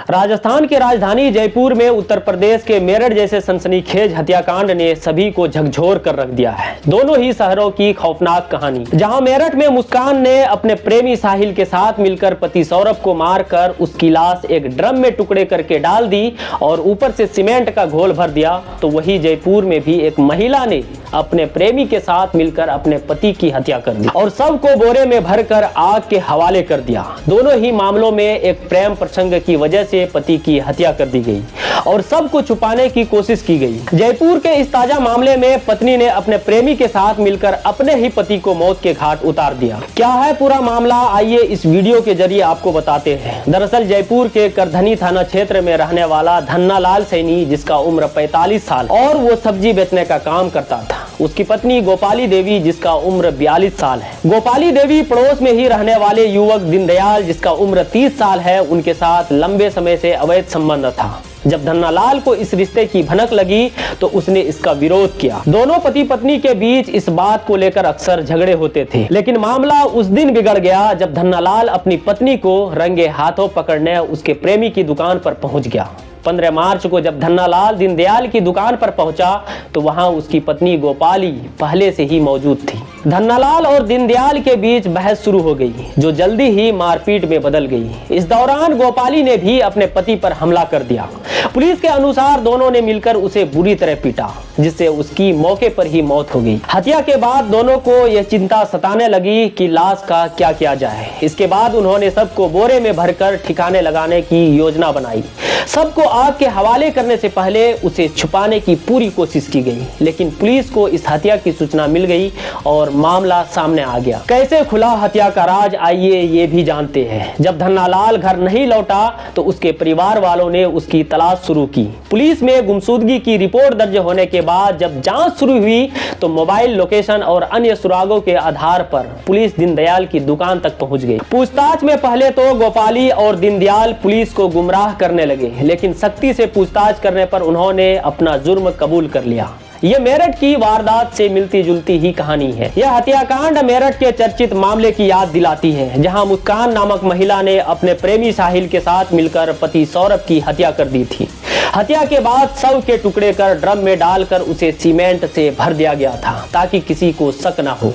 राजस्थान की राजधानी जयपुर में उत्तर प्रदेश के मेरठ जैसे सनसनीखेज हत्याकांड ने सभी को झकझोर कर रख दिया है। दोनों ही शहरों की खौफनाक कहानी। जहां मेरठ में मुस्कान ने अपने प्रेमी साहिल के साथ मिलकर पति सौरभ को मारकर उसकी लाश एक ड्रम में टुकड़े करके डाल दी और ऊपर से सीमेंट का घोल भर दिया, तो वही जयपुर में भी एक महिला ने अपने प्रेमी के साथ मिलकर अपने पति की हत्या कर दी और सबको बोरे में भरकर आग के हवाले कर दिया। दोनों ही मामलों में एक प्रेम प्रसंग की वजह से पति की हत्या कर दी गई और सबको छुपाने की कोशिश की गई। जयपुर के इस ताजा मामले में पत्नी ने अपने प्रेमी के साथ मिलकर अपने ही पति को मौत के घाट उतार दिया। क्या है पूरा मामला, आइए इस वीडियो के जरिए आपको बताते हैं। दरअसल जयपुर के करधनी थाना क्षेत्र में रहने वाला धन्नालाल सैनी, जिसका उम्र 45 साल और वो सब्जी बेचने का काम करता था, उसकी पत्नी गोपाली देवी जिसका उम्र 42 साल है। गोपाली देवी पड़ोस में ही रहने वाले युवक दीनदयाल जिसका उम्र 30 साल है, उनके साथ लंबे समय से अवैध संबंध था। जब धन्नालाल को इस रिश्ते की भनक लगी तो उसने इसका विरोध किया। दोनों पति पत्नी के बीच इस बात को लेकर अक्सर झगड़े होते थे, लेकिन मामला उस दिन बिगड़ गया जब धन्नालाल अपनी पत्नी को रंगे हाथों पकड़ने उसके प्रेमी की दुकान पर पहुंच गया। 15 मार्च को जब धन्नालाल दीनदयाल की दुकान पर पहुंचा तो वहां उसकी पत्नी गोपाली पहले से ही मौजूद थी। धन्नालाल और दीनदयाल के बीच बहस शुरू हो गई, जो जल्दी ही मारपीट में बदल गई। इस दौरान गोपाली ने भी अपने पति पर हमला कर दिया। पुलिस के अनुसार दोनों ने मिलकर उसे बुरी तरह पीटा, जिससे उसकी मौके पर ही मौत हो गई। हत्या के बाद दोनों को यह चिंता सताने लगी कि लाश का क्या किया जाए। इसके बाद उन्होंने सबको बोरे में भरकर ठिकाने लगाने की योजना बनाई। सबको आग के हवाले करने से पहले उसे छुपाने की पूरी कोशिश की गई, लेकिन पुलिस को इस हत्या की सूचना मिल गई और मामला सामने आ गया। कैसे खुला हत्या का राज, आइए ये भी जानते हैं। जब धन्नालाल घर नहीं लौटा तो उसके परिवार वालों ने उसकी तलाश शुरू की। पुलिस में गुमशुदगी की रिपोर्ट दर्ज होने के बाद जब जांच शुरू हुई तो मोबाइल लोकेशन और अन्य सुरागों के आधार पर पुलिस दीनदयाल की दुकान तक पहुंच गई। पूछताछ में पहले तो गोपाली और दीनदयाल पुलिस को गुमराह करने लगे, लेकिन सख्ती से पूछताछ करने पर उन्होंने अपना जुर्म कबूल कर लिया। यह मेरठ की वारदात से मिलती जुलती ही कहानी है। यह हत्याकांड मेरठ के चर्चित मामले की याद दिलाती है, जहां मुस्कान नामक महिला ने अपने प्रेमी साहिल के साथ मिलकर पति सौरभ की हत्या कर दी थी। हत्या के बाद शव के टुकड़े कर ड्रम में डालकर उसे सीमेंट से भर दिया गया था ताकि किसी को शक न हो।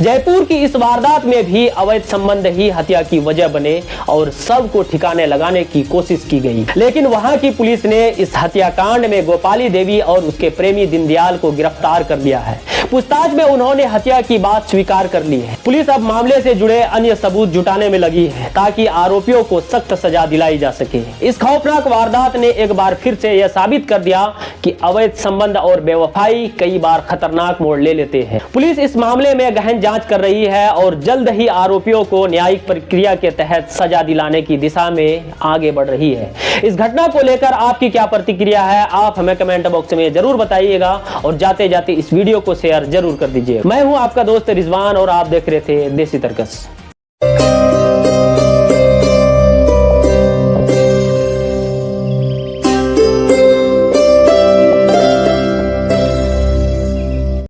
जयपुर की इस वारदात में भी अवैध संबंध ही हत्या की वजह बने और सबको ठिकाने लगाने की कोशिश की गई, लेकिन वहां की पुलिस ने इस हत्याकांड में गोपाली देवी और उसके प्रेमी दीनदयाल को गिरफ्तार कर लिया है। पूछताछ में उन्होंने हत्या की बात स्वीकार कर ली है। पुलिस अब मामले से जुड़े अन्य सबूत जुटाने में लगी है ताकि आरोपियों को सख्त सजा दिलाई जा सके। इस खौफनाक वारदात ने एक बार फिर से यह साबित कर दिया कि अवैध संबंध और बेवफाई कई बार खतरनाक मोड़ ले लेते हैं। पुलिस इस मामले में गहन जांच कर रही है और जल्द ही आरोपियों को न्यायिक प्रक्रिया के तहत सजा दिलाने की दिशा में आगे बढ़ रही है। इस घटना को लेकर आपकी क्या प्रतिक्रिया है, आप हमें कमेंट बॉक्स में जरूर बताइएगा और जाते जाते इस वीडियो को शेयर जरूर कर दीजिए। मैं हूं आपका दोस्त रिजवान और आप देख रहे थे देसी तर्कस।